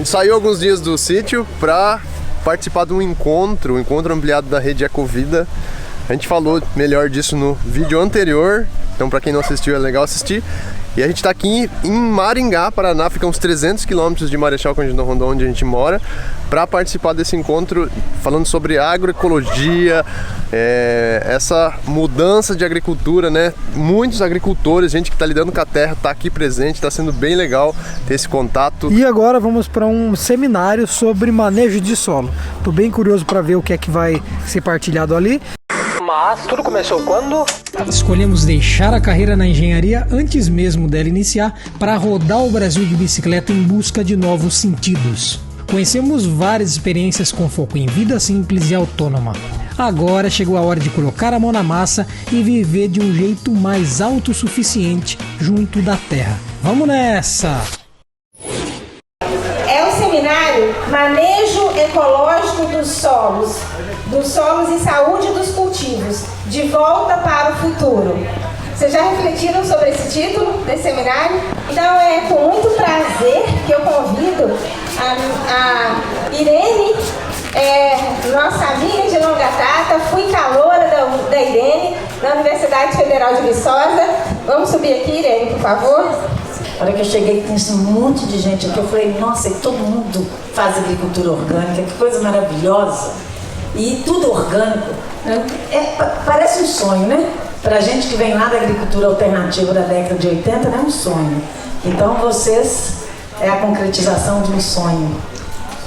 gente saiu alguns dias do sítio para participar de um encontro ampliado da rede Ecovida. A gente falou melhor disso no vídeo anterior, então para quem não assistiu é legal assistir. E a gente está aqui em Maringá, Paraná, fica uns 300 quilômetros de Marechal Cândido Rondon, onde a gente mora, para participar desse encontro falando sobre agroecologia, essa mudança de agricultura, né? Muitos agricultores, gente que está lidando com a terra, está aqui presente, está sendo bem legal ter esse contato. E agora vamos para um seminário sobre manejo de solo. Estou bem curioso para ver o que é que vai ser partilhado ali. Mas tudo começou quando? Escolhemos deixar a carreira na engenharia antes mesmo dela iniciar para rodar o Brasil de bicicleta em busca de novos sentidos. Conhecemos várias experiências com foco em vida simples e autônoma. Agora chegou a hora de colocar a mão na massa e viver de um jeito mais autossuficiente junto da terra. Vamos nessa! É o seminário Manejo Ecológico dos Solos e Saúde dos Cultivos, de volta para o futuro. Vocês já refletiram sobre esse título desse seminário? Então é com muito prazer que eu convido a Irene, nossa amiga de longa data, fui caloura da Irene, na Universidade Federal de Viçosa. Vamos subir aqui, Irene, por favor. A hora que eu cheguei, conheci um monte de gente aqui, eu falei, nossa, e todo mundo faz agricultura orgânica, que coisa maravilhosa. E tudo orgânico, né? Parece um sonho, né? Pra gente que vem lá da agricultura alternativa da década de 80, é um sonho. Então vocês é a concretização de um sonho.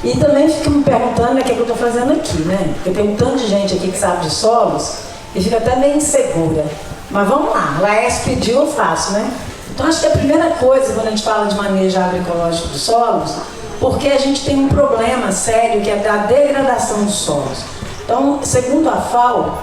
E também fico me perguntando o que eu estou fazendo aqui, né? Porque tem um tanto de gente aqui que sabe de solos e fica até meio insegura. Mas vamos lá, Laércio pediu, eu faço, né? Então acho que a primeira coisa quando a gente fala de manejo agroecológico dos solos, porque a gente tem um problema sério que é da degradação dos solos. Então, segundo a FAO,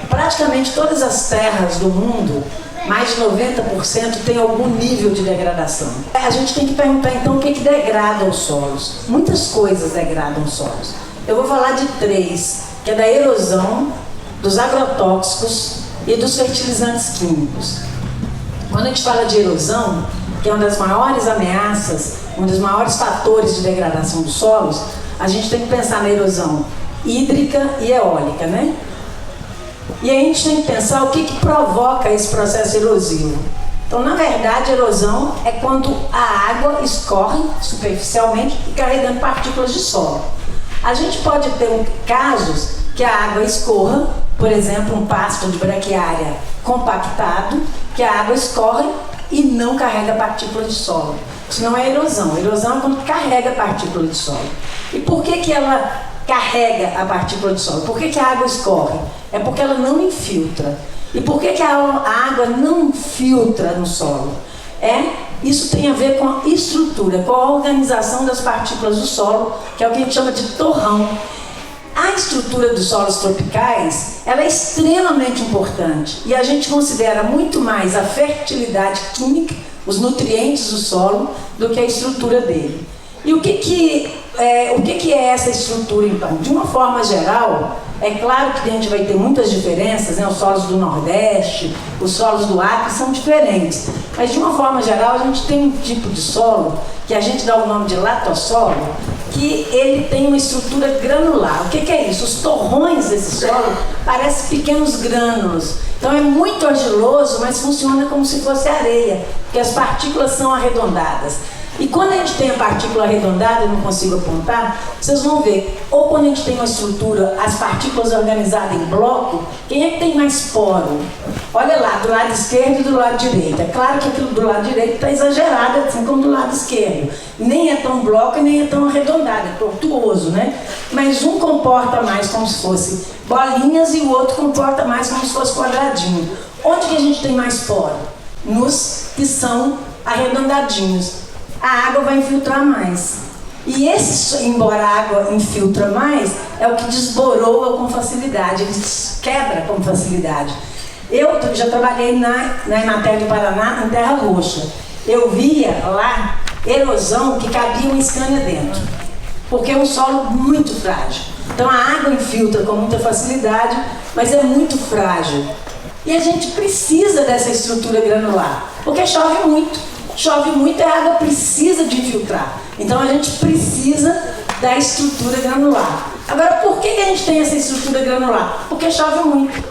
praticamente todas as terras do mundo, mais de 90% tem algum nível de degradação. A gente tem que perguntar então o que degrada os solos. Muitas coisas degradam os solos. Eu vou falar de 3, que é da erosão, dos agrotóxicos e dos fertilizantes químicos. Quando a gente fala de erosão, que é uma das maiores ameaças, um dos maiores fatores de degradação dos solos, a gente tem que pensar na erosão hídrica e eólica, né? E a gente tem que pensar o que provoca esse processo erosivo. Então, na verdade, a erosão é quando a água escorre superficialmente e carregando partículas de solo. A gente pode ter casos que a água escorra, por exemplo, um pasto de braquiária compactado, que a água escorre e não carrega partícula de solo. Isso não é erosão. Erosão é quando carrega partícula de solo. E por que ela carrega a partícula de solo? Por que a água escorre? É porque ela não infiltra. E por que a água não filtra no solo? Isso tem a ver com a estrutura, com a organização das partículas do solo, que é o que a gente chama de torrão. A estrutura dos solos tropicais, ela é extremamente importante e a gente considera muito mais a fertilidade química, os nutrientes do solo, do que a estrutura dele. E o que é essa estrutura então? De uma forma geral, é claro que a gente vai ter muitas diferenças, né? Os solos do Nordeste, os solos do Acre são diferentes, mas de uma forma geral a gente tem um tipo de solo que a gente dá o nome de latossolo, que ele tem uma estrutura granular. O que é isso? Os torrões desse solo parecem pequenos grânulos. Então é muito argiloso, mas funciona como se fosse areia, porque as partículas são arredondadas. E quando a gente tem a partícula arredondada, eu não consigo apontar, vocês vão ver, ou quando a gente tem uma estrutura, as partículas organizadas em bloco, quem é que tem mais poro? Olha lá, do lado esquerdo e do lado direito. É claro que aquilo do lado direito está exagerado, assim como do lado esquerdo. Nem é tão bloco e nem é tão arredondado, é tortuoso, né? Mas um comporta mais como se fosse bolinhas e o outro comporta mais como se fosse quadradinho. Onde que a gente tem mais poro? Nos que são arredondadinhos. A água vai infiltrar mais. E esse, embora a água infiltra mais, é o que desboroa com facilidade, ele quebra com facilidade. Eu já trabalhei na Emater do Paraná, em Terra Roxa. Eu via lá erosão que cabia uma Scania dentro, porque é um solo muito frágil. Então a água infiltra com muita facilidade, mas é muito frágil. E a gente precisa dessa estrutura granular, porque chove muito. Chove muito, a água precisa de infiltrar. Então a gente precisa da estrutura granular. Agora, por que a gente tem essa estrutura granular? Porque chove muito.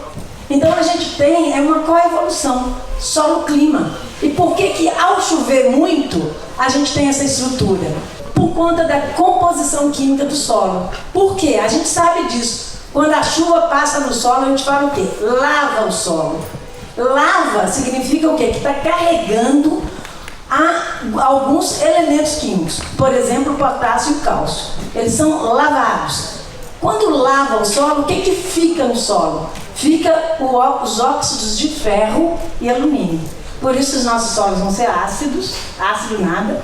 Então a gente tem uma coevolução, solo-clima. E por que ao chover muito, a gente tem essa estrutura? Por conta da composição química do solo. Por quê? A gente sabe disso. Quando a chuva passa no solo, a gente fala o quê? Lava o solo. Lava significa o quê? Que está carregando alguns elementos químicos. Por exemplo, o potássio e o cálcio. Eles são lavados. Quando lava o solo, o que fica no solo? Fica os óxidos de ferro e alumínio. Por isso os nossos solos vão ser ácidos, ácido nada,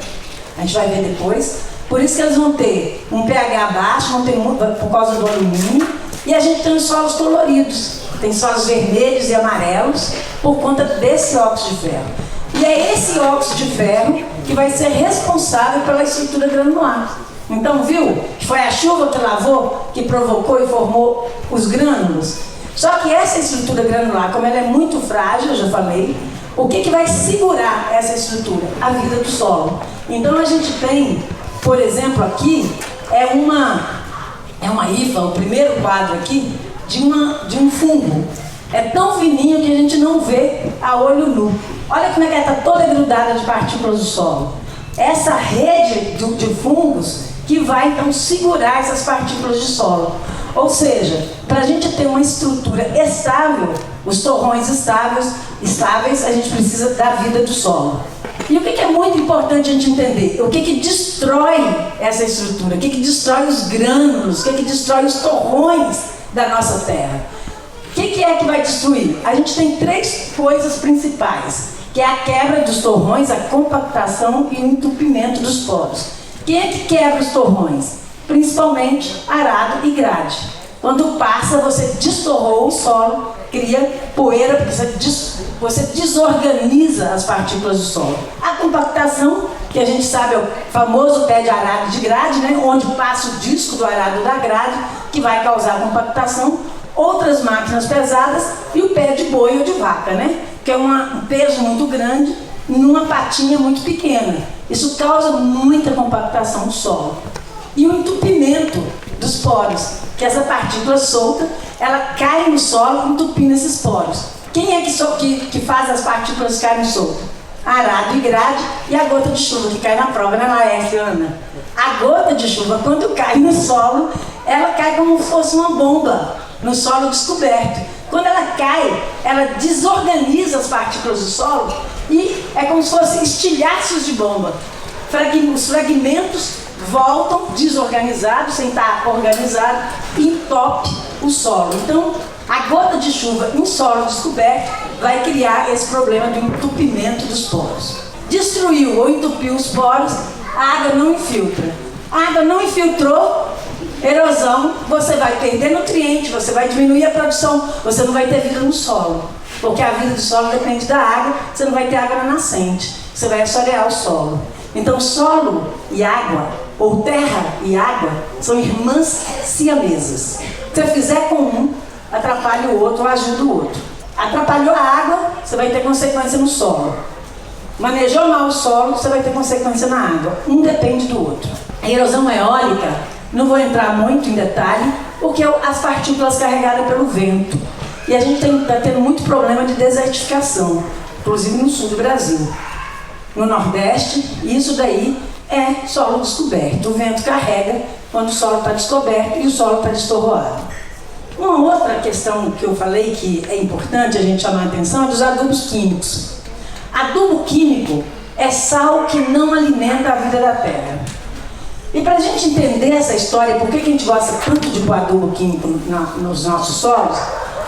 a gente vai ver depois. Por isso que eles vão ter um pH baixo, vão ter muito, por causa do alumínio. E a gente tem os solos coloridos, tem solos vermelhos e amarelos, por conta desse óxido de ferro. E é esse óxido de ferro que vai ser responsável pela estrutura granular. Então, viu? Foi a chuva que lavou, que provocou e formou os grânulos. Só que essa estrutura granular, como ela é muito frágil, eu já falei, o que vai segurar essa estrutura? A vida do solo. Então a gente tem, por exemplo, aqui, é uma hifa, o primeiro quadro aqui, de um fungo. É tão fininho que a gente não vê a olho nu. Olha como é que ela está toda grudada de partículas do solo. Essa rede de fungos que vai então segurar essas partículas de solo. Ou seja, para a gente ter uma estrutura estável, os torrões estáveis, a gente precisa da vida do solo. E o que é muito importante a gente entender? O que destrói essa estrutura? O que destrói os grânulos? O que destrói os torrões da nossa terra? O que é que vai destruir? A gente tem 3 coisas principais, que é a quebra dos torrões, a compactação e o entupimento dos poros. Quem é que quebra os torrões? Principalmente arado e grade. Quando passa, você destorrou o solo, cria poeira, porque você desorganiza as partículas do solo. A compactação, que a gente sabe é o famoso pé de arado de grade, né? Onde passa o disco do arado da grade, que vai causar compactação. Outras máquinas pesadas e o pé de boi ou de vaca, né? Que é um peso muito grande numa patinha muito pequena. Isso causa muita compactação do solo. E o entupimento dos poros, que essa partícula solta, ela cai no solo entupindo esses poros. Quem é que faz as partículas caírem soltas? Arado e grade e a gota de chuva que cai na prova, né, Laércio, Ana? A gota de chuva, quando cai no solo, ela cai como se fosse uma bomba no solo descoberto. Quando ela cai, ela desorganiza as partículas do solo e é como se fossem estilhaços de bomba. Os fragmentos voltam desorganizados, sem estar organizado, e entope o solo. Então, a gota de chuva em solo descoberto vai criar esse problema do entupimento dos poros. Destruiu ou entupiu os poros, a água não infiltra. A água não infiltrou, erosão, você vai perder nutriente, você vai diminuir a produção, você não vai ter vida no solo. Porque a vida do solo depende da água, você não vai ter água na nascente, você vai assorear o solo. Então, solo e água, ou terra e água, são irmãs siamesas. Se você fizer com um, atrapalha o outro ou ajuda o outro. Atrapalhou a água, você vai ter consequência no solo. Manejou mal o solo, você vai ter consequência na água. Um depende do outro. A erosão eólica, não vou entrar muito em detalhe, porque as partículas carregadas pelo vento. E a gente está tendo muito problema de desertificação, inclusive no sul do Brasil. No Nordeste, isso daí é solo descoberto. O vento carrega quando o solo está descoberto e o solo está destorroado. Uma outra questão que eu falei que é importante a gente chamar a atenção é dos adubos químicos. Adubo químico é sal que não alimenta a vida da terra. E para a gente entender essa história, por que a gente gosta tanto de pôr adubo químico nos nossos solos,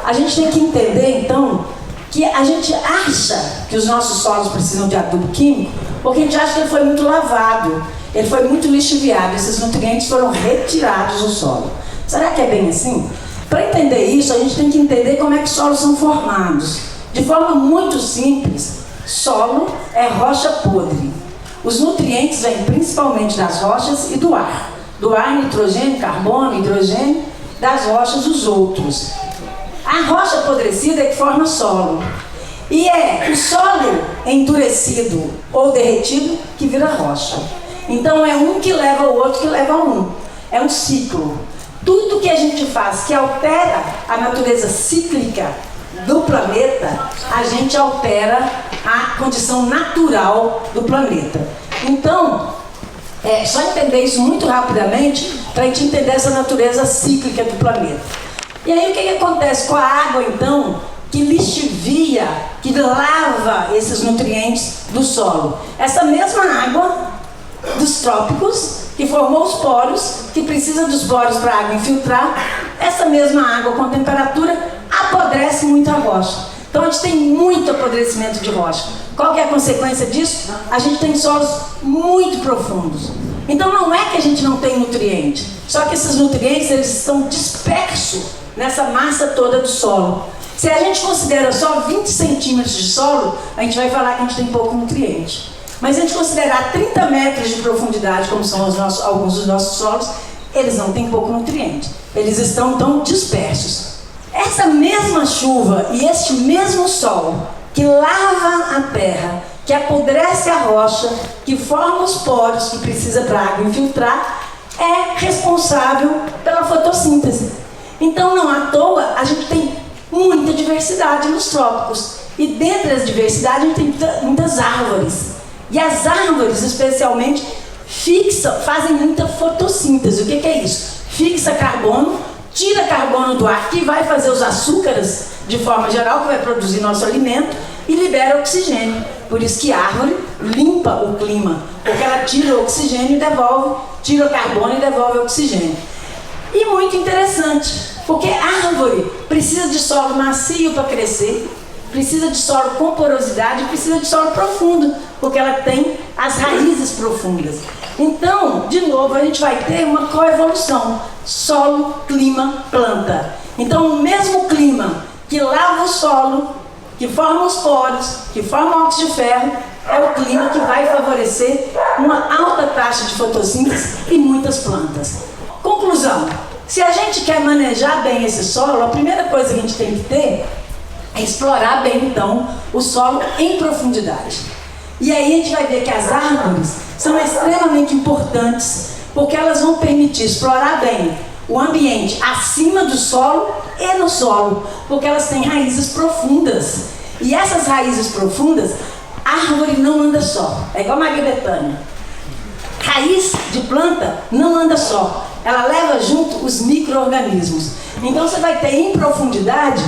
a gente tem que entender então que a gente acha que os nossos solos precisam de adubo químico porque a gente acha que ele foi muito lavado, ele foi muito lixiviado, esses nutrientes foram retirados do solo. Será que é bem assim? Para entender isso, a gente tem que entender como é que os solos são formados. De forma muito simples, solo é rocha podre. Os nutrientes vêm principalmente das rochas e do ar. Do ar, nitrogênio, carbono, hidrogênio, das rochas, os outros. A rocha apodrecida é que forma solo. E é o solo endurecido ou derretido que vira rocha. Então é um que leva o outro que leva a um. É um ciclo. Tudo que a gente faz que altera a natureza cíclica do planeta, a gente altera a condição natural do planeta. Então, só entender isso muito rapidamente para a gente entender essa natureza cíclica do planeta. E aí o que acontece com a água, então, que lixivia, que lava esses nutrientes do solo? Essa mesma água dos trópicos, que formou os poros, que precisa dos poros para a água infiltrar, essa mesma água com temperatura apodrece muito a rocha. Então a gente tem muito apodrecimento de rocha. Qual que é a consequência disso? A gente tem solos muito profundos. Então não é que a gente não tem nutriente, só que esses nutrientes eles estão dispersos nessa massa toda do solo. Se a gente considera só 20 centímetros de solo, a gente vai falar que a gente tem pouco nutriente. Mas se a gente considerar 30 metros de profundidade, como são alguns dos nossos solos, eles não têm pouco nutriente. Eles estão tão dispersos. Essa mesma chuva e este mesmo sol que lava a terra, que apodrece a rocha, que forma os poros que precisa para a água infiltrar, é responsável pela fotossíntese. Então, não à toa, a gente tem muita diversidade nos trópicos. E dentro dessa diversidade, a gente tem muitas árvores. E as árvores, especialmente, fazem muita fotossíntese. O que é isso? Fixa carbono, tira carbono do ar, que vai fazer os açúcares, de forma geral, que vai produzir nosso alimento, e libera oxigênio. Por isso que a árvore limpa o clima, porque ela tira o oxigênio e devolve, tira o carbono e devolve o oxigênio. E muito interessante, porque a árvore precisa de solo macio para crescer, precisa de solo com porosidade, precisa de solo profundo, porque ela tem as raízes profundas. Então, de novo, a gente vai ter uma coevolução: solo, clima, planta. Então, o mesmo clima que lava o solo, que forma os poros, que forma óxido de ferro, é o clima que vai favorecer uma alta taxa de fotossíntese e muitas plantas. Conclusão: se a gente quer manejar bem esse solo, a primeira coisa que a gente tem que ter é explorar bem, então, o solo em profundidade. E aí a gente vai ver que as árvores são extremamente importantes, porque elas vão permitir explorar bem o ambiente acima do solo e no solo, porque elas têm raízes profundas. E essas raízes profundas, a árvore não anda só. É igual a Maria Bethânia. Raiz de planta não anda só. Ela leva junto os micro-organismos. Então você vai ter em profundidade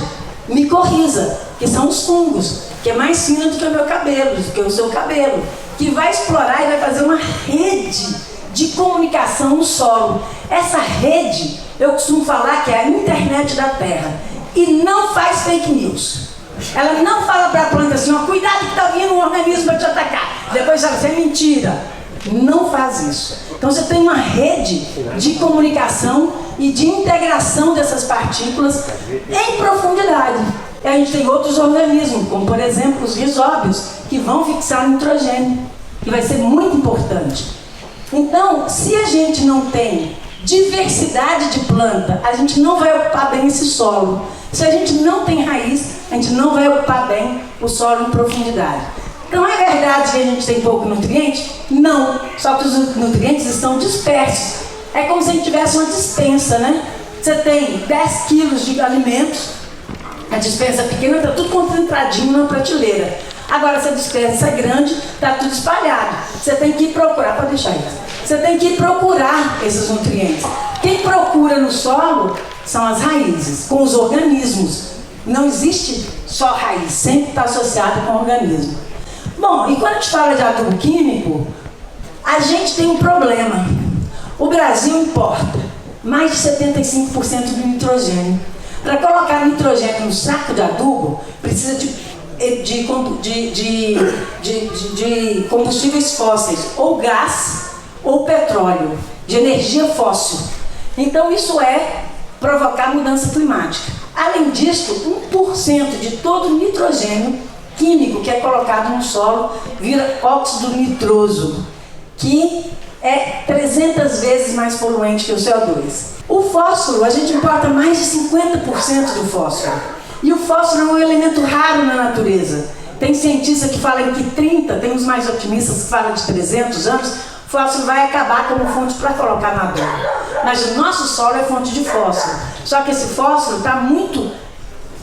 micorriza, que são os fungos, que é mais fino do que o meu cabelo, do que o seu cabelo, que vai explorar e vai fazer uma rede de comunicação no solo. Essa rede, eu costumo falar que é a internet da terra, e não faz fake news. Ela não fala para a planta assim, ó, cuidado que está vindo um organismo para te atacar. Depois ela diz, é mentira. Não faz isso. Então você tem uma rede de comunicação e de integração dessas partículas em profundidade. E a gente tem outros organismos, como por exemplo os risóbios, que vão fixar nitrogênio, que vai ser muito importante. Então, se a gente não tem diversidade de planta, a gente não vai ocupar bem esse solo. Se a gente não tem raiz, a gente não vai ocupar bem o solo em profundidade. Então é verdade que a gente tem pouco nutriente? Não, só que os nutrientes estão dispersos. É como se a gente tivesse uma dispensa, né? Você tem 10 quilos de alimentos, a dispensa pequena está tudo concentradinho na prateleira. Agora, se a dispensa é grande, está tudo espalhado. Você tem que ir procurar, pode deixar isso. Você tem que ir procurar esses nutrientes. Quem procura no solo são as raízes, com os organismos. Não existe só raiz, sempre está associado com o organismo. Bom, e quando a gente fala de adubo químico, a gente tem um problema. O Brasil importa mais de 75% do nitrogênio. Para colocar nitrogênio no saco de adubo, precisa de combustíveis fósseis, ou gás, ou petróleo, de energia fóssil. Então isso é provocar mudança climática. Além disso, 1% de todo o nitrogênio químico que é colocado no solo vira óxido nitroso, que é 300 vezes mais poluente que o CO2. O fósforo, a gente importa mais de 50% do fósforo. E o fósforo é um elemento raro na natureza. Tem cientistas que falam que 30, tem uns mais otimistas que falam de 300 anos, o fósforo vai acabar como fonte para colocar na adubo. Mas o nosso solo é fonte de fósforo. Só que esse fósforo está muito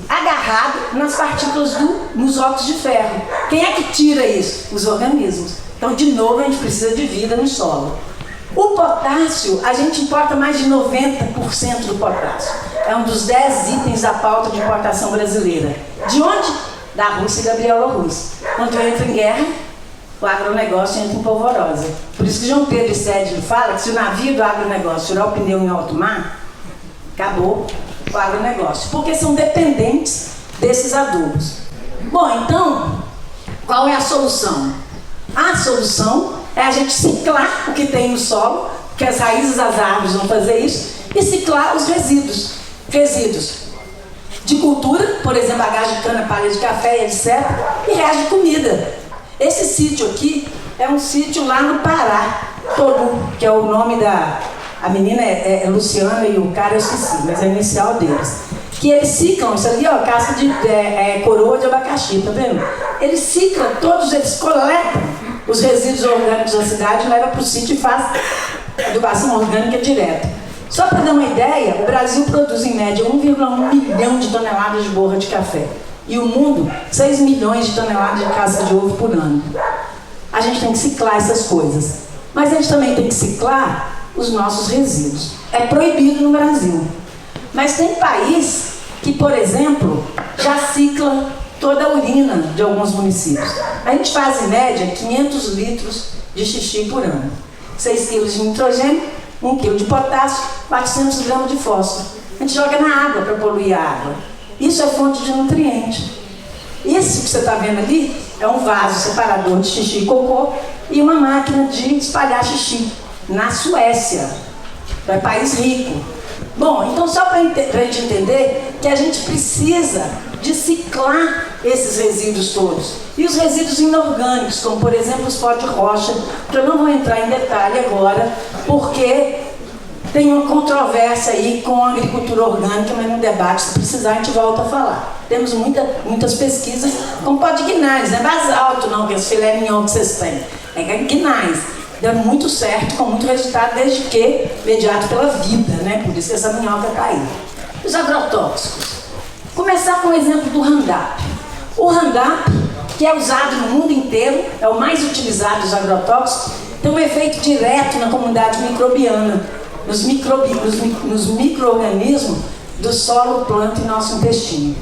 agarrado nas partículas nos óxidos de ferro. Quem é que tira isso? Os organismos. Então, de novo, a gente precisa de vida no solo. O potássio, a gente importa mais de 90% do potássio. É um dos 10 itens da pauta de importação brasileira. De onde? Da Rússia e Gabriela Rus. Quando entra em guerra, o agronegócio entra em polvorosa. Por isso que João Pedro Sede fala que se o navio do agronegócio tirar o pneu em alto mar, acabou o agronegócio. Porque são dependentes desses adubos. Bom, então, qual é a solução? A solução é a gente ciclar o que tem no solo, porque as raízes das árvores vão fazer isso, e ciclar os resíduos. Resíduos de cultura, por exemplo, a gás de cana, palha de café, etc. E resto de comida. Esse sítio aqui é um sítio lá no Pará, Tolu, que é o nome da... A menina é Luciana e o cara eu esqueci, mas é a inicial deles. Que eles ciclam, isso ali, ó, casca de coroa de abacaxi, tá vendo? Eles ciclam, todos eles coletam os resíduos orgânicos da cidade, leva para o sítio e faz adubação orgânica direta. Só para dar uma ideia, o Brasil produz em média 1,1 milhão de toneladas de borra de café. E o mundo, 6 milhões de toneladas de casca de ovo por ano. A gente tem que ciclar essas coisas. Mas a gente também tem que ciclar os nossos resíduos. É proibido no Brasil. Mas tem país que, por exemplo, já cicla toda a urina de alguns municípios. A gente faz, em média, 500 litros de xixi por ano. 6 quilos de nitrogênio, 1 quilo de potássio, 400 gramas de fósforo. A gente joga na água para poluir a água. Isso é fonte de nutriente. Isso que você está vendo ali é um vaso separador de xixi e cocô e uma máquina de espalhar xixi na Suécia. É um país rico. Bom, então só para a gente entender que a gente precisa de ciclar esses resíduos todos. E os resíduos inorgânicos, como por exemplo os pó de rocha, que eu não vou entrar em detalhe agora, porque tem uma controvérsia aí com a agricultura orgânica, mas no debate, se precisar, a gente volta a falar. Temos muitas pesquisas com pó de guinais, não é basalto não, que é esse filé mignon que vocês têm, é guinais. Dando muito certo, com muito resultado, desde que mediado pela vida, né? Por isso que essa minhoca está aí. Os agrotóxicos. Começar com o exemplo do Roundup. O Roundup, que é usado no mundo inteiro, é o mais utilizado dos agrotóxicos, tem um efeito direto na comunidade microbiana, nos micro-organismos do solo, planta e nosso intestino.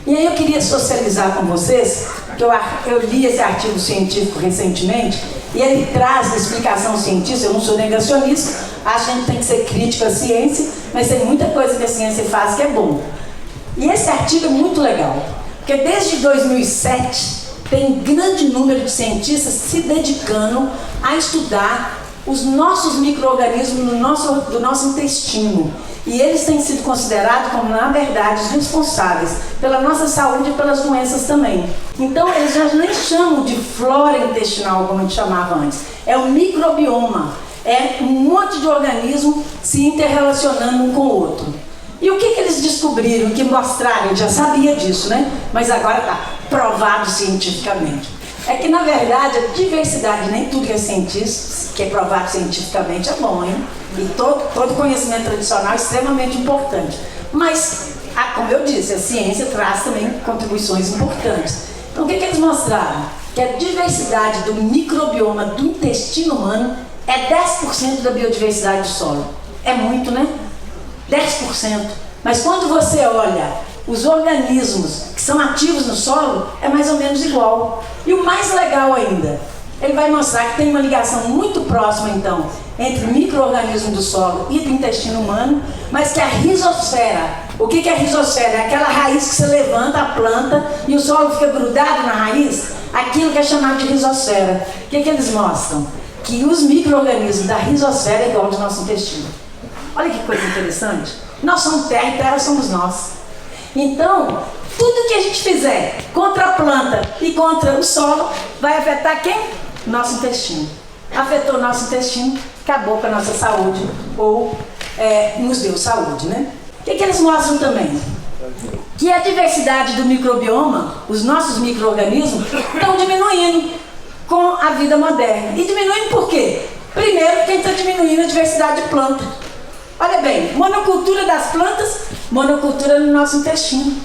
E aí eu queria socializar com vocês, que eu li esse artigo científico recentemente, e ele traz a explicação científica. Eu não sou negacionista, acho que a gente tem que ser crítico à ciência, mas tem muita coisa que a ciência faz que é bom. E esse artigo é muito legal, porque desde 2007 tem grande número de cientistas se dedicando a estudar os nossos micro-organismos do nosso intestino. E eles têm sido considerados como, na verdade, os responsáveis pela nossa saúde e pelas doenças também. Então, eles já nem chamam de flora intestinal, como a gente chamava antes. É o microbioma. É um monte de organismo se interrelacionando um com o outro. E o que eles descobriram, que mostraram? Eu já sabia disso, né? Mas agora está provado cientificamente. É que, na verdade, a diversidade, nem tudo que é cientista, que é provado cientificamente, é bom, hein? E todo conhecimento tradicional é extremamente importante. Mas, como eu disse, a ciência traz também contribuições importantes. Então, o que eles mostraram? Que a diversidade do microbioma do intestino humano é 10% da biodiversidade do solo. É muito, né? 10%. Mas quando você olha os organismos que são ativos no solo, é mais ou menos igual. E o mais legal ainda, ele vai mostrar que tem uma ligação muito próxima, então, entre micro-organismos do solo e do intestino humano, mas que a rizosfera, o que é a rizosfera? É aquela raiz que você levanta a planta e o solo fica grudado na raiz, aquilo que é chamado de rizosfera. O que eles mostram? Que os micro-organismos da rizosfera é igual ao do nosso intestino. Olha que coisa interessante. Nós somos terra e terra somos nós. Então, tudo que a gente fizer contra a planta e contra o solo vai afetar quem? Nosso intestino. Afetou nosso intestino, acabou com a nossa saúde, ou nos deu saúde, né? O que eles mostram também? que a diversidade do microbioma, os nossos micro-organismos, estão diminuindo com a vida moderna. E diminuindo por quê? Primeiro, porque está diminuindo a diversidade de plantas. Olha bem, monocultura das plantas, monocultura no nosso intestino.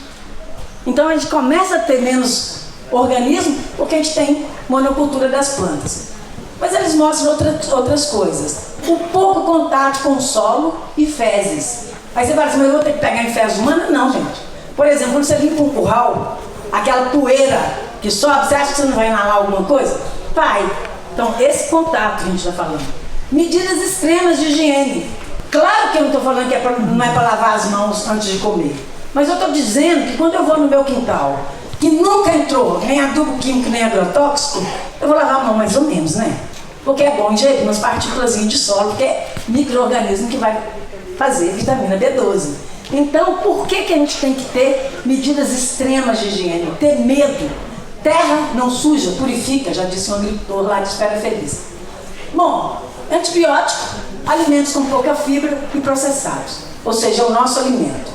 Então a gente começa a ter menos organismo porque a gente tem monocultura das plantas. Mas eles mostram outras coisas. O pouco contato com o solo e fezes. Aí você fala assim, mas eu vou ter que pegar em fezes humanas? Não, gente. Por exemplo, quando você limpa um curral, aquela poeira que sobe, você acha que você não vai inalar alguma coisa? Vai. Então, esse contato que a gente está falando. Medidas extremas de higiene. Claro que eu não estou falando que não é para lavar as mãos antes de comer. Mas eu estou dizendo que quando eu vou no meu quintal, que nunca entrou nem adubo químico, nem agrotóxico, eu vou lavar a mão mais ou menos, né? Porque é bom ingerir umas partículas de solo, porque é micro-organismo que vai fazer vitamina B12. Então, por que a gente tem que ter medidas extremas de higiene? Ter medo. Terra não suja, purifica, já disse um agricultor lá de Espera Feliz. Bom, antibiótico, alimentos com pouca fibra e processados, ou seja, o nosso alimento.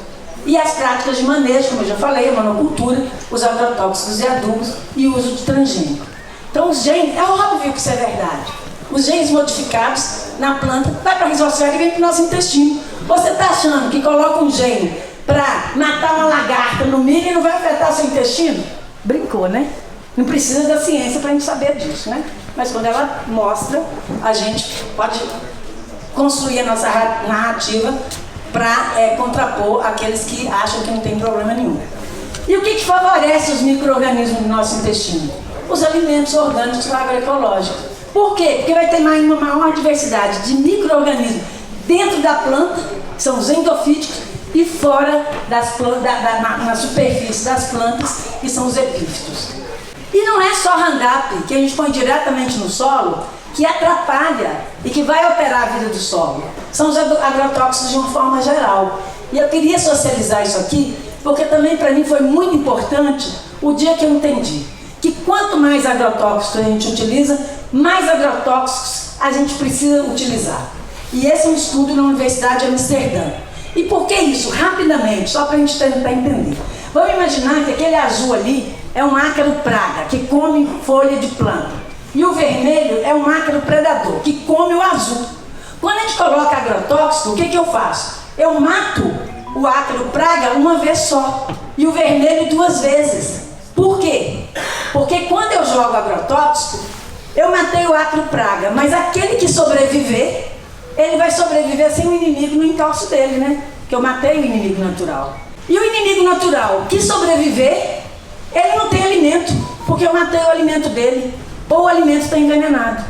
E as práticas de manejo, como eu já falei, a monocultura, os agrotóxicos e adubos e o uso de transgênico. Então, os genes, é óbvio que isso é verdade. Os genes modificados na planta vai para a risosfera e vem para o nosso intestino. Você está achando que coloca um gene para matar uma lagarta no milho e não vai afetar seu intestino? Brincou, né? Não precisa da ciência para a gente saber disso, né? Mas quando ela mostra, a gente pode construir a nossa narrativa para contrapor aqueles que acham que não tem problema nenhum. E o que favorece os micro-organismos do nosso intestino? Os alimentos orgânicos agroecológicos. Por quê? Porque vai ter uma maior diversidade de micro-organismos dentro da planta, que são os endofíticos, e fora das plantas, na superfície das plantas, que são os epífitos. E não é só Roundup, que a gente põe diretamente no solo, que atrapalha e que vai alterar a vida do solo. São os agrotóxicos de uma forma geral. E eu queria socializar isso aqui, porque também para mim foi muito importante o dia que eu entendi que quanto mais agrotóxicos a gente utiliza, mais agrotóxicos a gente precisa utilizar. E esse é um estudo na Universidade de Amsterdã. E por que isso? Rapidamente, só para a gente tentar entender. Vamos imaginar que aquele azul ali é um ácaro praga, que come folha de planta. E o vermelho é um ácaro predador, que come o azul. Quando a gente coloca agrotóxico, o que eu faço? Eu mato o ácaro praga uma vez só, e o vermelho 2 vezes. Por quê? Porque quando eu jogo agrotóxico, eu matei o ácaro praga, mas aquele que sobreviver, ele vai sobreviver sem o inimigo no encalço dele, né? Porque eu matei o inimigo natural. E o inimigo natural que sobreviver, ele não tem alimento, porque eu matei o alimento dele, ou o alimento está envenenado.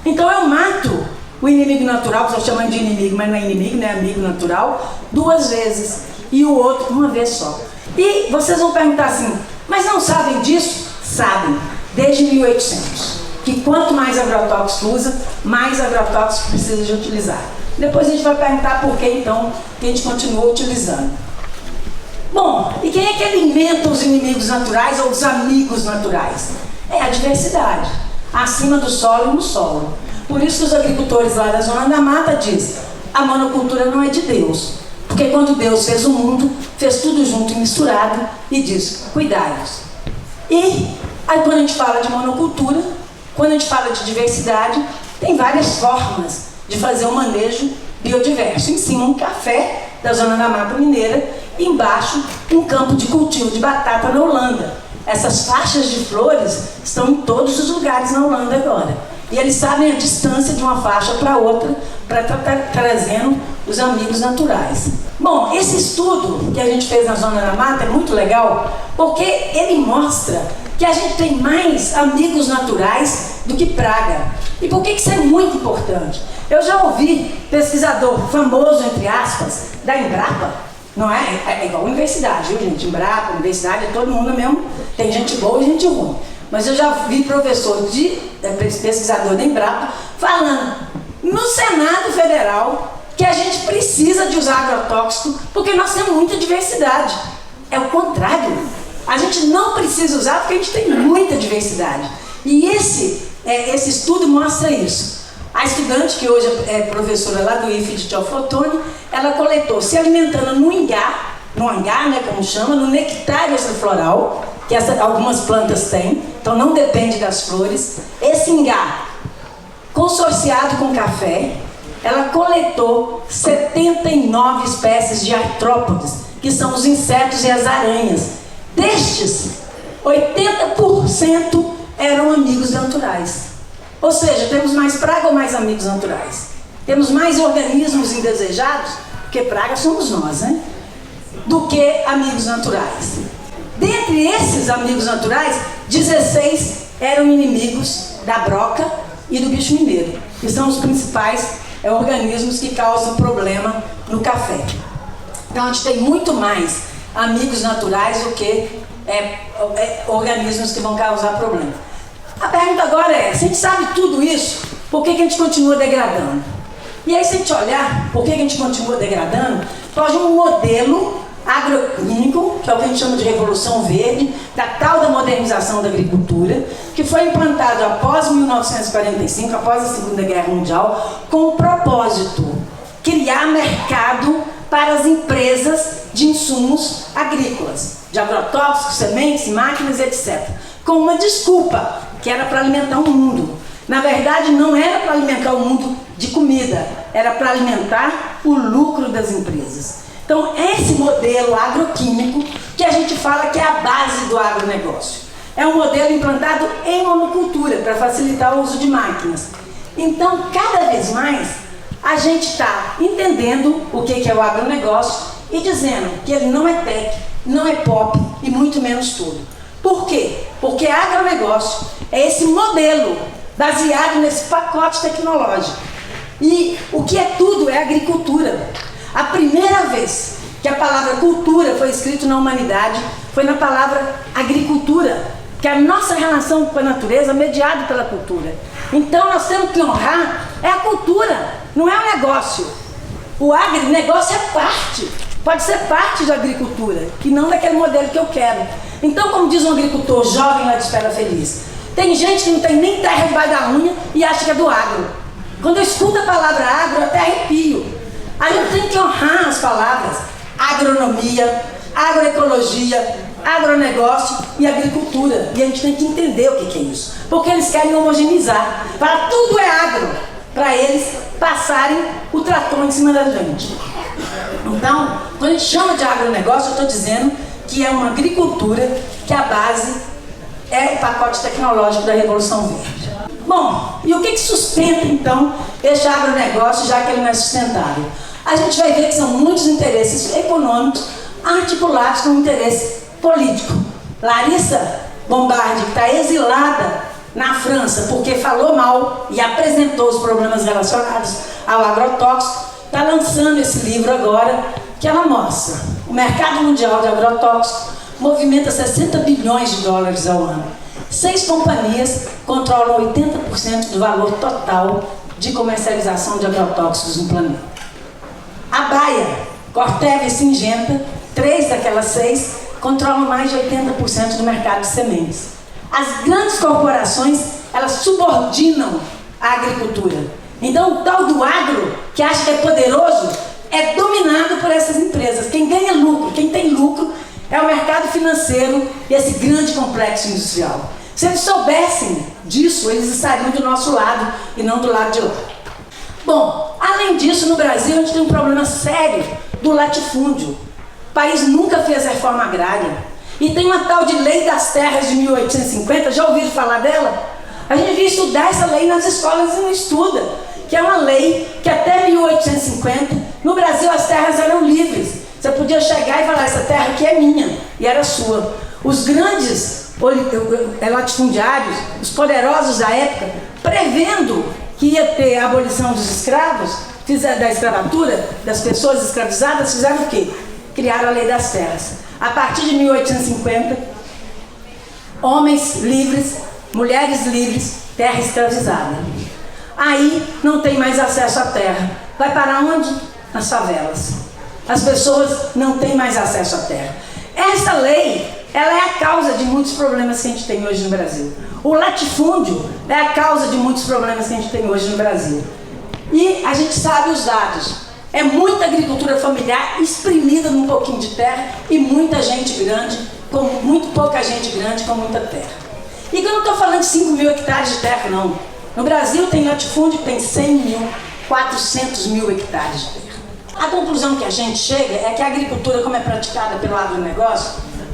Então eu mato o inimigo natural, que eu estou chamando de inimigo, mas não é inimigo, não é amigo natural, 2 vezes, e o outro uma vez só. E vocês vão perguntar assim, mas não sabem disso? Sabem, desde 1800. Que quanto mais agrotóxico usa, mais agrotóxico precisa de utilizar. Depois a gente vai perguntar por que então que a gente continua utilizando. Bom, e quem é que alimenta os inimigos naturais ou os amigos naturais? É a diversidade, acima do solo e no solo. Por isso que os agricultores lá da Zona da Mata dizem, a monocultura não é de Deus. Porque quando Deus fez o mundo, fez tudo junto e misturado e diz, cuidai-vos. E aí quando a gente fala de monocultura, quando a gente fala de diversidade, tem várias formas de fazer um manejo biodiverso. Em cima um café da Zona da Mata Mineira, e embaixo um campo de cultivo de batata na Holanda. Essas faixas de flores estão em todos os lugares na Holanda agora. E eles sabem a distância de uma faixa para outra, para estar trazendo os amigos naturais. Bom, esse estudo que a gente fez na Zona da Mata é muito legal, porque ele mostra que a gente tem mais amigos naturais do que praga. E por que isso é muito importante? Eu já ouvi pesquisador famoso, entre aspas, da Embrapa, não é? É igual a universidade, viu, gente? Embrapa, universidade, é todo mundo mesmo, tem gente boa e gente ruim. Mas eu já vi professor pesquisador da Embrapa falando no Senado Federal que a gente precisa de usar agrotóxico porque nós temos muita diversidade. É o contrário. A gente não precisa usar porque a gente tem muita diversidade. E esse estudo mostra isso. A estudante, que hoje é professora lá do IFE de Teoflotone, ela coletou, se alimentando no Ingá, no hangar, né, como chama, no nectário floral, que algumas plantas têm, então não depende das flores. Esse ingá, consorciado com café, ela coletou 79 espécies de artrópodes, que são os insetos e as aranhas. Destes, 80% eram amigos naturais. Ou seja, temos mais praga ou mais amigos naturais? Temos mais organismos indesejados, porque praga somos nós, né? Do que amigos naturais. Dentre esses amigos naturais, 16 eram inimigos da broca e do bicho mineiro, que são os principais organismos que causam problema no café. Então a gente tem muito mais amigos naturais do que organismos que vão causar problema. A pergunta agora é, se a gente sabe tudo isso, por que a gente continua degradando? E aí, se a gente olhar por que a gente continua degradando, pode um modelo agroquímico, que é o que a gente chama de Revolução Verde, da tal da modernização da agricultura, que foi implantado após 1945, após a Segunda Guerra Mundial, com o propósito de criar mercado para as empresas de insumos agrícolas, de agrotóxicos, sementes, máquinas, etc. Com uma desculpa, que era para alimentar o mundo. Na verdade, não era para alimentar o mundo de comida, era para alimentar o lucro das empresas. Então, esse modelo agroquímico, que a gente fala que é a base do agronegócio, é um modelo implantado em monocultura, para facilitar o uso de máquinas. Então, cada vez mais, a gente está entendendo o que é o agronegócio e dizendo que ele não é tech, não é pop e muito menos tudo. Por quê? Porque agronegócio é esse modelo baseado nesse pacote tecnológico. E o que é tudo é agricultura. A primeira vez que a palavra cultura foi escrita na humanidade foi na palavra agricultura, que é a nossa relação com a natureza é mediada pela cultura. Então nós temos que honrar a cultura, não é um negócio. O agronegócio é parte, pode ser parte da agricultura, que não daquele modelo que eu quero. Então, como diz um agricultor jovem lá de Espera Feliz, tem gente que não tem nem terra debaixo da unha e acha que é do agro. Quando eu escuto a palavra agro, eu até arrepio. A gente tem que honrar as palavras agronomia, agroecologia, agronegócio e agricultura. E a gente tem que entender o que é isso. Porque eles querem homogeneizar. Para tudo é agro. Para eles passarem o trator em cima da gente. Então, quando a gente chama de agronegócio, eu estou dizendo que é uma agricultura que a base é o pacote tecnológico da Revolução Verde. Bom, e o que sustenta então este agronegócio, já que ele não é sustentável? A gente vai ver que são muitos interesses econômicos articulados com um interesse político. Larissa Bombardi, que está exilada na França porque falou mal e apresentou os problemas relacionados ao agrotóxico, está lançando esse livro agora, que ela mostra. O mercado mundial de agrotóxicos movimenta 60 bilhões de dólares ao ano. 6 companhias controlam 80% do valor total de comercialização de agrotóxicos no planeta. A Bayer, Corteva e Syngenta, 3 daquelas 6, controlam mais de 80% do mercado de sementes. As grandes corporações, elas subordinam a agricultura. Então, o tal do agro, que acha que é poderoso, é dominado por essas empresas. Quem ganha lucro, quem tem lucro, é o mercado financeiro e esse grande complexo industrial. Se eles soubessem disso, eles estariam do nosso lado e não do lado de lá. Bom, além disso, no Brasil, a gente tem um problema sério do latifúndio. O país nunca fez reforma agrária. E tem uma tal de Lei das Terras de 1850, já ouviram falar dela? A gente devia estudar essa lei nas escolas e não estuda. Que é uma lei que até 1850, no Brasil as terras eram livres. Você podia chegar e falar, essa terra aqui é minha, e era sua. Os grandes latifundiários, os poderosos da época, prevendo que ia ter a abolição dos escravos, da escravatura, das pessoas escravizadas, fizeram o quê? Criaram a Lei das Terras. A partir de 1850, homens livres, mulheres livres, terra escravizada. Aí não tem mais acesso à terra. Vai parar onde? Nas favelas. As pessoas não têm mais acesso à terra. Essa lei, ela é a causa de muitos problemas que a gente tem hoje no Brasil. O latifúndio é a causa de muitos problemas que a gente tem hoje no Brasil. E a gente sabe os dados. É muita agricultura familiar exprimida num pouquinho de terra e muita gente grande, com muito pouca gente grande com muita terra. E eu não estou falando de 5 mil hectares de terra, não. No Brasil tem latifúndio que tem 100 mil, 400 mil hectares de terra. A conclusão que a gente chega é que a agricultura, como é praticada pelo agronegócio,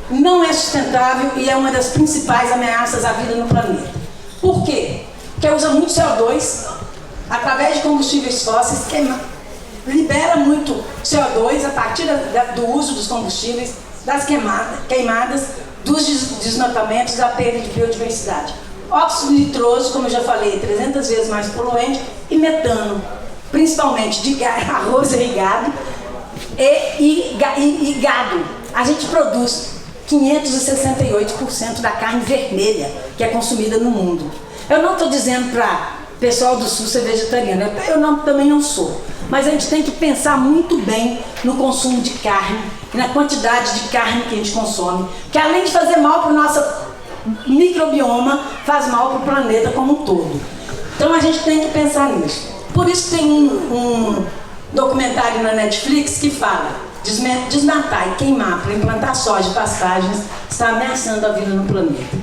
não é sustentável e é uma das principais ameaças à vida no planeta. Por quê? Porque usa muito CO2, através de combustíveis fósseis, libera muito CO2 a partir do uso dos combustíveis, das queimadas, dos desmatamentos, da perda de biodiversidade. Óxido nitroso, como eu já falei, 300 vezes mais poluente, e metano, principalmente de arroz irrigado e gado. A gente produz 568% da carne vermelha que é consumida no mundo. Eu não estou dizendo para o pessoal do Sul ser vegetariano, também não sou. Mas a gente tem que pensar muito bem no consumo de carne e na quantidade de carne que a gente consome, que além de fazer mal para o nosso microbioma, faz mal para o planeta como um todo. Então a gente tem que pensar nisso. Por isso tem um documentário na Netflix que fala: desmatar e queimar para implantar soja e pastagens está ameaçando a vida no planeta.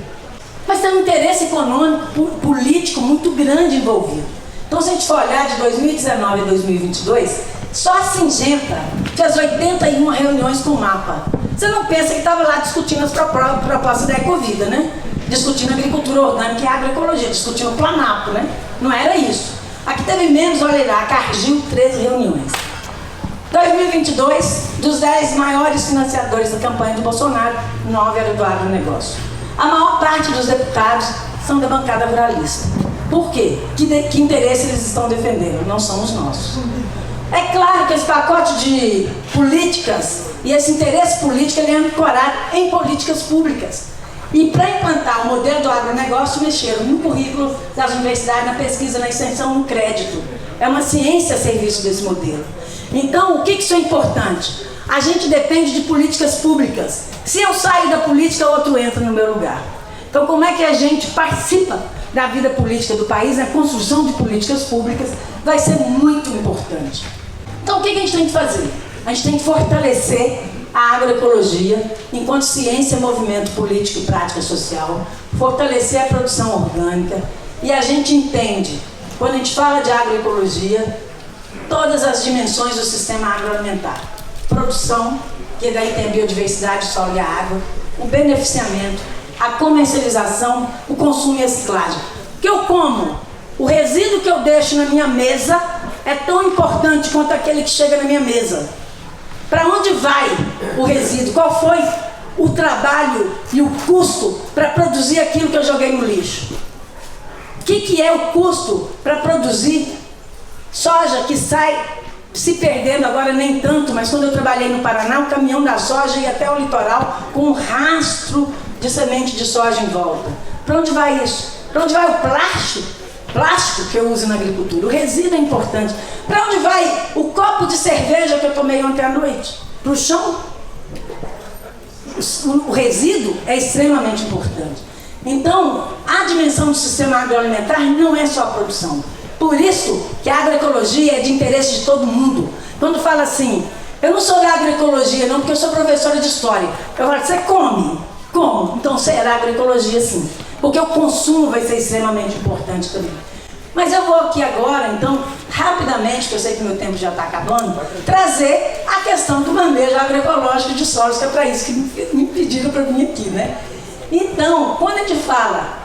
Mas tem um interesse econômico, político muito grande envolvido. Então, se a gente for olhar de 2019 a 2022, só a Singenta fez 81 reuniões com o MAPA. Você não pensa que estava lá discutindo as propostas da Ecovida, né? Discutindo agricultura orgânica e agroecologia, discutindo o Planapo, né? Não era isso. Aqui teve menos, olha lá, a Cargill, 13 reuniões. 2022, dos 10 maiores financiadores da campanha do Bolsonaro, 9 eram do agronegócio. A maior parte dos deputados são da bancada ruralista. Por quê? Que interesse eles estão defendendo? Não são os nossos. É claro que esse pacote de políticas e esse interesse político ele é ancorado em políticas públicas. E para implantar o modelo do agronegócio, mexeram no currículo das universidades, na pesquisa, na extensão, no crédito. É uma ciência a serviço desse modelo. Então, o que isso é importante? A gente depende de políticas públicas. Se eu sair da política, outro entra no meu lugar. Então, como é que a gente participa da vida política do país? A construção de políticas públicas vai ser muito importante. Então, o que a gente tem que fazer? A gente tem que fortalecer a agroecologia enquanto ciência, movimento político e prática social, fortalecer a produção orgânica, e a gente entende, quando a gente fala de agroecologia, todas as dimensões do sistema agroalimentar. Produção, que daí tem a biodiversidade, o solo e a água, o beneficiamento, a comercialização, o consumo e a reciclagem. O que eu como, o resíduo que eu deixo na minha mesa é tão importante quanto aquele que chega na minha mesa. Para onde vai o resíduo? Qual foi o trabalho e o custo para produzir aquilo que eu joguei no lixo? O que é o custo para produzir soja que sai se perdendo, agora nem tanto, mas quando eu trabalhei no Paraná, o caminhão da soja ia até o litoral com um rastro de semente de soja em volta. Para onde vai isso? Para onde vai o plástico que eu uso na agricultura? O resíduo é importante. Para onde vai o copo de cerveja que eu tomei ontem à noite? Para o chão? O resíduo é extremamente importante. Então, a dimensão do sistema agroalimentar não é só a produção. Por isso que a agroecologia é de interesse de todo mundo. Quando fala assim, eu não sou da agroecologia não, porque eu sou professora de história. Eu falo, você come? Como? Então será agroecologia sim. Porque o consumo vai ser extremamente importante também. Mas eu vou aqui agora, então, rapidamente, porque eu sei que meu tempo já está acabando, trazer a questão do manejo agroecológico de solos, que é para isso que me pediram para vir aqui, né? Então, quando a gente fala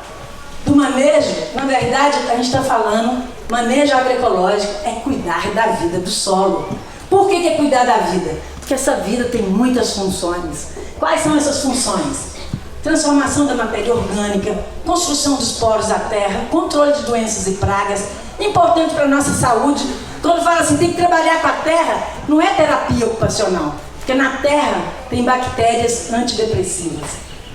do manejo, na verdade, a gente está falando, manejo agroecológico é cuidar da vida do solo. Por que é cuidar da vida? Porque essa vida tem muitas funções. Quais são essas funções? Transformação da matéria orgânica, construção dos poros da terra, controle de doenças e pragas, importante para a nossa saúde. Quando fala assim, tem que trabalhar com a terra, não é terapia ocupacional, porque na terra tem bactérias antidepressivas.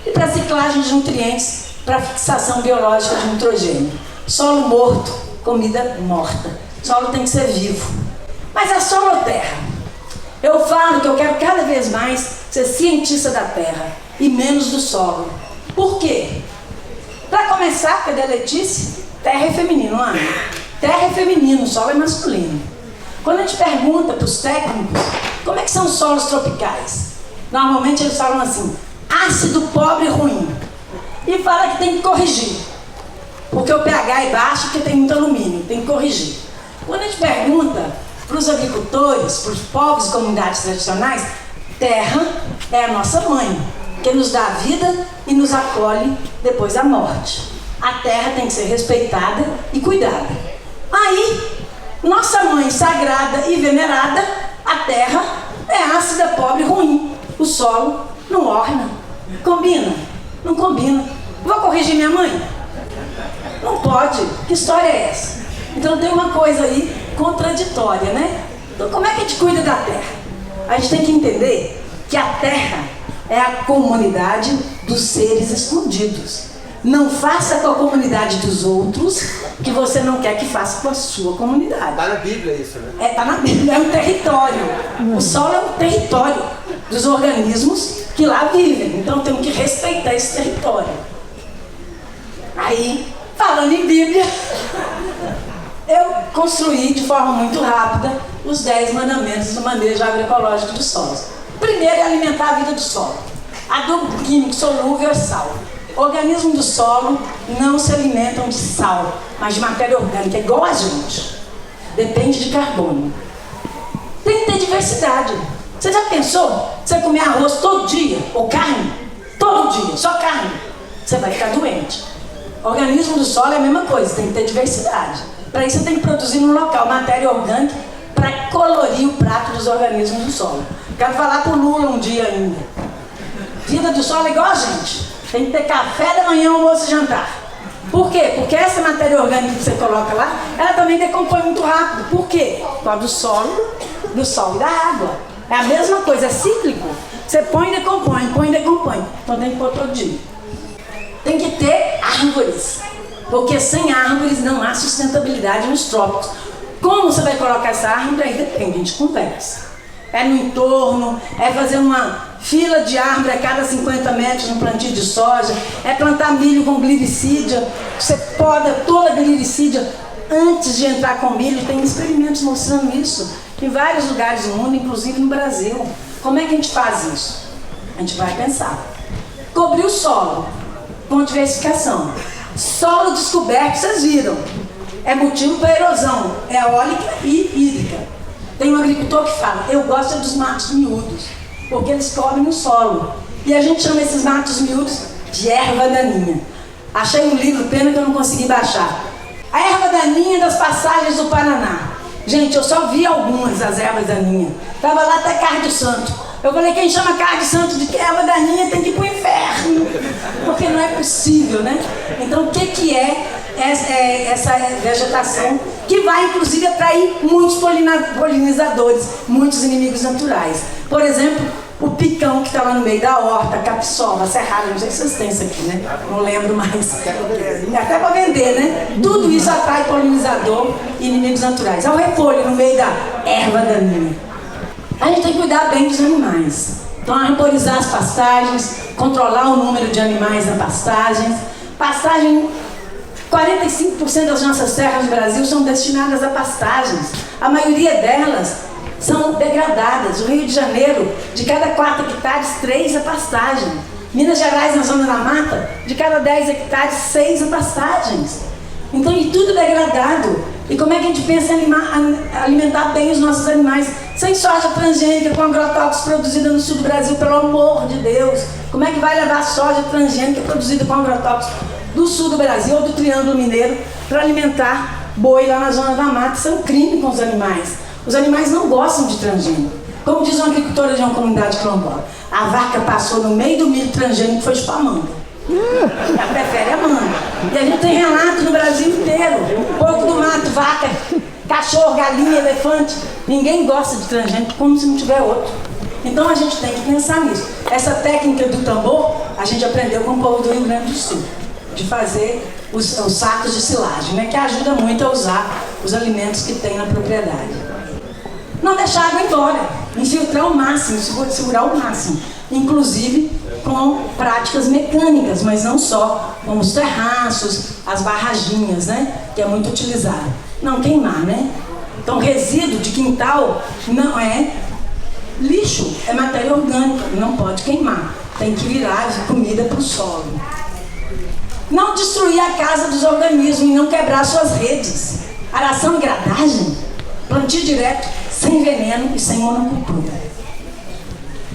E para ciclagem de nutrientes, para fixação biológica de nitrogênio. Solo morto, comida morta. Solo tem que ser vivo. Mas é solo ou terra? Eu falo que eu quero cada vez mais ser cientista da terra e menos do solo. Por quê? Para começar, cadê a Letícia? Terra é feminino, Ana. Terra é feminino, solo é masculino. Quando a gente pergunta para os técnicos como é que são os solos tropicais, normalmente eles falam assim, ácido, pobre e ruim. E fala que tem que corrigir, porque o pH é baixo, porque tem muito alumínio, tem que corrigir. Quando a gente pergunta para os agricultores, para os povos e comunidades tradicionais, terra é a nossa mãe, que nos dá a vida e nos acolhe depois da morte. A terra tem que ser respeitada e cuidada. Aí, nossa mãe sagrada e venerada, a terra é ácida, pobre e ruim. O solo não orna. Combina? Não combina. Vou corrigir minha mãe? Não pode. Que história é essa? Então tem uma coisa aí contraditória, né? Então como é que a gente cuida da terra? A gente tem que entender que a terra é a comunidade dos seres escondidos. Não faça com a comunidade dos outros que você não quer que faça com a sua comunidade. Está na Bíblia isso, né? Está na Bíblia, é um território. O solo é um território dos organismos que lá vivem. Então temos que respeitar esse território. Aí, falando em Bíblia, eu construí de forma muito rápida os 10 mandamentos do manejo agroecológico dos solos. Primeiro é alimentar a vida do solo. Adubo químico solúvel é sal. O organismo do solo não se alimentam de sal, mas de matéria orgânica, igual a gente. Depende de carbono. Tem que ter diversidade. Você já pensou? Você comer arroz todo dia, ou carne? Todo dia, só carne. Você vai ficar doente. O organismo do solo é a mesma coisa, tem que ter diversidade. Para isso você tem que produzir no local matéria orgânica para colorir o prato dos organismos do solo. Quero falar para o Lula um dia ainda. Vida do solo é igual a gente. Tem que ter café da manhã, almoço e jantar. Por quê? Porque essa matéria orgânica que você coloca lá, ela também decompõe muito rápido. Por quê? Por causa do solo, do sol e da água. É a mesma coisa, é cíclico. Você põe e decompõe, põe e decompõe. Então tem que pôr todo dia. Tem que ter árvores. Porque sem árvores não há sustentabilidade nos trópicos. Como você vai colocar essa árvore? Aí depende, a gente conversa. É no entorno, é fazer uma fila de árvore a cada 50 metros no plantio de soja, é plantar milho com gliricídia, você poda toda a gliricídia antes de entrar com milho. Tem experimentos mostrando isso em vários lugares do mundo, inclusive no Brasil. Como é que a gente faz isso? A gente vai pensar. Cobrir o solo com diversificação. Solo descoberto, vocês viram, é motivo para erosão, é eólica e hídrica. Tem um agricultor que fala, eu gosto dos matos miúdos, porque eles cobrem o solo. E a gente chama esses matos miúdos de erva daninha. Achei um livro, pena que eu não consegui baixar. A erva daninha das passagens do Paraná. Gente, eu só vi algumas das ervas daninhas. Estava lá até carne de santo. Eu falei, quem chama carne de santo de erva daninha tem que ir para o inferno. Porque não é possível, né? Então, o que é essa vegetação que vai, inclusive, atrair muitos polinizadores, muitos inimigos naturais. Por exemplo, o picão que está lá no meio da horta, a capixoba, a serralha, não sei se vocês têm isso aqui, né? Não lembro mais. Até para vender, né? Tudo isso atrai polinizador e inimigos naturais. É o repolho no meio da erva daninha. A gente tem que cuidar bem dos animais. Então, arborizar as pastagens, controlar o número de animais na pastagem. Pastagem, 45% das nossas terras no Brasil são destinadas a pastagens. A maioria delas são degradadas. O Rio de Janeiro, de cada 4 hectares, 3 é pastagem. Minas Gerais, na zona da mata, de cada 10 hectares, 6 é pastagens. Então, e tudo degradado. E como é que a gente pensa em alimentar bem os nossos animais? Sem soja transgênica, com agrotóxicos produzida no sul do Brasil, pelo amor de Deus. Como é que vai levar soja transgênica produzida com agrotóxicos do sul do Brasil ou do Triângulo Mineiro para alimentar boi lá na zona da mata? Isso é um crime com os animais. Os animais não gostam de transgênico. Como diz uma agricultora de uma comunidade quilombola, a vaca passou no meio do milho transgênico e foi chupar manga. Ela prefere a manga. E a gente tem relato no Brasil inteiro. Porco do mato, vaca, cachorro, galinha, elefante. Ninguém gosta de transgênico como se não tiver outro. Então a gente tem que pensar nisso. Essa técnica do tambor, a gente aprendeu com o povo do Rio Grande do Sul. De fazer os sacos de silagem, né? Que ajuda muito a usar os alimentos que tem na propriedade. Não deixar a água embora. Infiltrar o máximo, segurar o máximo. Inclusive com práticas mecânicas, mas não só, como os terraços, as barraginhas, né? Que é muito utilizado. Não queimar, né? Então, resíduo de quintal não é lixo, é matéria orgânica, não pode queimar. Tem que virar de comida para o solo. Não destruir a casa dos organismos e não quebrar suas redes. Aração e gradagem, plantio direto, sem veneno e sem monocultura.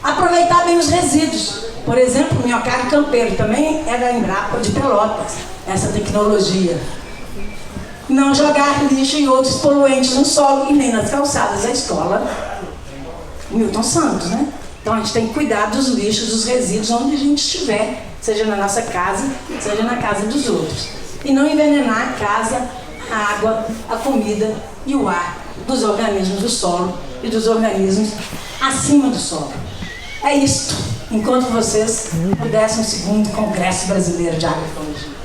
Aproveitar bem os resíduos. Por exemplo, o minhocárdio campeiro também é da Embrapa de Pelotas, essa tecnologia. Não jogar lixo e outros poluentes no solo e nem nas calçadas da escola Milton Santos, né? Então a gente tem que cuidar dos lixos, dos resíduos onde a gente estiver, seja na nossa casa, seja na casa dos outros. E não envenenar a casa, a água, a comida e o ar dos organismos do solo e dos organismos acima do solo. É isto. Encontro vocês no 12º Congresso Brasileiro de Agroecologia.